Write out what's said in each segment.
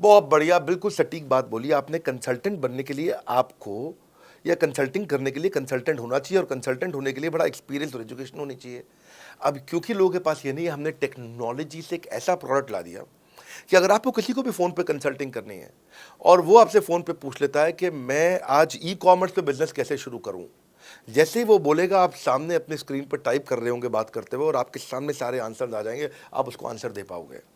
बहुत बढ़िया, बिल्कुल सटीक बात बोली आपने। कंसल्टेंट बनने के लिए आपको या कंसल्टिंग करने के लिए कंसल्टेंट होना चाहिए, और कंसल्टेंट होने के लिए बड़ा एक्सपीरियंस और एजुकेशन होनी चाहिए। अब क्योंकि लोगों के पास ये नहीं है, हमने टेक्नोलॉजी से एक ऐसा प्रोडक्ट ला दिया कि अगर आपको किसी को भी फ़ोन पे कंसल्टिंग करनी है और वो आपसे फ़ोन पे पूछ लेता है कि मैं आज ई कॉमर्स पे बिजनेस कैसे शुरू करूं, जैसे ही वो बोलेगा आप सामने अपने स्क्रीन पर टाइप कर रहे होंगे बात करते हुए, और आपके सामने सारे आंसर आ जाएंगे, आप उसको आंसर दे पाओगे।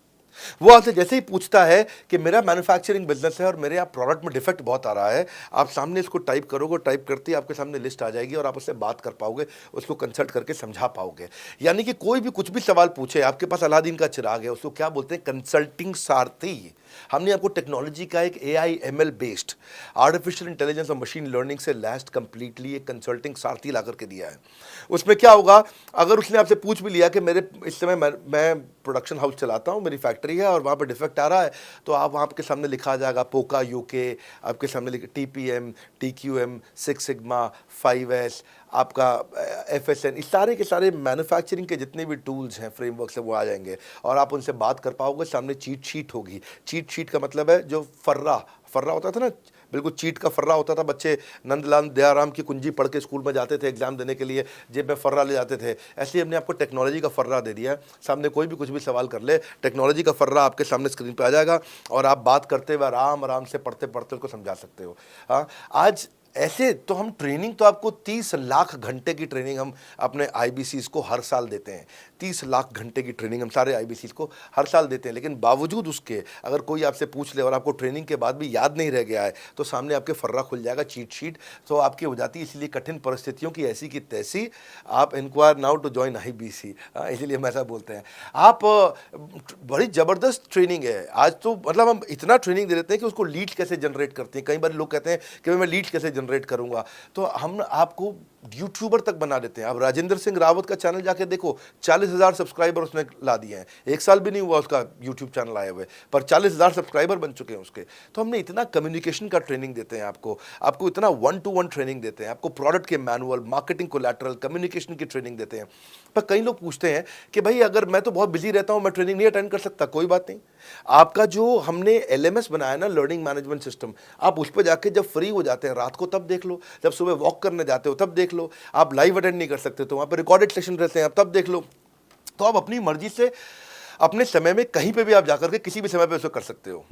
वो आपसे जैसे ही पूछता है कि मेरा मैन्युफैक्चरिंग बिजनेस है और मेरे यहाँ प्रोडक्ट में डिफेक्ट बहुत आ रहा है, आप सामने इसको टाइप करोगे, टाइप करते ही आपके सामने लिस्ट आ जाएगी और आप उससे बात कर पाओगे, उसको कंसल्ट करके समझा पाओगे। यानी कि कोई भी कुछ भी सवाल पूछे, आपके पास अलादीन का चिराग है, उसको क्या बोलते हैं, कंसल्टिंग सारथी। हमने आपको टेक्नोलॉजी का एक AI ML based artificial intelligence और मशीन लर्निंग से लैस्ड कंप्लीटली एक कंसल्टिंग सारथी ला करके दिया है। उसमें क्या होगा, अगर उसने आपसे पूछ भी लिया कि मेरे इस समय मैं प्रोडक्शन हाउस चलाता हूँ, मेरी फैक्ट्री है और वहाँ पर डिफेक्ट आ रहा है, तो आप वहाँ आपके सामने लिखा आ जाएगा पोका यूके, आपके सामने TPM, TQM, six sigma, 5S, आपका FSN, इस सारे के सारे मैन्युफैक्चरिंग के जितने भी टूल्स हैं, फ्रेमवर्क्स हैं, वो आ जाएंगे और आप उनसे बात कर पाओगे। सामने चीट शीट होगी। चीट शीट का मतलब है जो फर्रा फर्रा होता था ना, बिल्कुल चीट का फर्रा होता था। बच्चे नंदलाल दयाराम की कुंजी पढ़ के स्कूल में जाते थे एग्जाम देने के लिए, जेब में फर्रा ले जाते थे। ऐसे ही हमने आपको टेक्नोलॉजी का फर्रा दे दिया है। सामने कोई भी कुछ भी सवाल कर ले, टेक्नोलॉजी का फर्रा आपके सामने स्क्रीन पे आ जाएगा और आप बात करते हुए आराम आराम से पढ़ते पढ़ते उसको समझा सकते हो। हाँ, आज ऐसे तो हम ट्रेनिंग तो आपको 30 लाख घंटे की ट्रेनिंग हम अपने आईबीसीज को हर साल देते हैं। 30 लाख घंटे की ट्रेनिंग हम सारे आईबीसीज को हर साल देते हैं। लेकिन बावजूद उसके अगर कोई आपसे पूछ ले और आपको ट्रेनिंग के बाद भी याद नहीं रह गया है, तो सामने आपके फर्रा खुल जाएगा, चीट शीट तो आपकी हो जाती है। इसलिए कठिन परिस्थितियों की ऐसी की तैसी, आप inquire now to join IBC, इसीलिए हम ऐसा बोलते हैं। आप बड़ी ज़बरदस्त ट्रेनिंग है आज तो, मतलब हम इतना ट्रेनिंग दे देते हैं कि उसको लीड्स कैसे जनरेट करते हैं। कई बार लोग कहते हैं कि मैं लीड्स कैसे जनरेट करूंगा, तो हम आपको यूट्यूबर तक बना देते हैं। अब राजेंद्र सिंह रावत का चैनल जाके देखो, 40,000 सब्सक्राइबर उसने ला दिए हैं। एक साल भी नहीं हुआ उसका यूट्यूब चैनल आए हुए, पर 40,000 सब्सक्राइबर बन चुके हैं उसके। तो हमने इतना कम्युनिकेशन का ट्रेनिंग देते हैं आपको इतना 1-to-1 ट्रेनिंग देते हैं, आपको प्रोडक्ट के मैनुअल, मार्केटिंग कोलैटरल, कम्युनिकेशन की ट्रेनिंग देते हैं। पर कई लोग पूछते हैं कि भाई अगर मैं तो बहुत बिजी रहता हूं, मैं ट्रेनिंग नहीं अटेंड कर सकता। कोई बात नहीं, आपका जो हमने LMS बनाया ना, लर्निंग मैनेजमेंट सिस्टम, आप उस पर जाके जब फ्री हो जाते हैं रात को तब देख लो, जब सुबह वॉक करने जाते हो तब देख लो। आप लाइव अटेंड नहीं कर सकते तो वहाँ पर रिकॉर्डेड सेशन रहते हैं, आप तब देख लो। तो आप अपनी मर्जी से अपने समय में कहीं पे भी आप जाकर के किसी भी समय पे उसको कर सकते हो।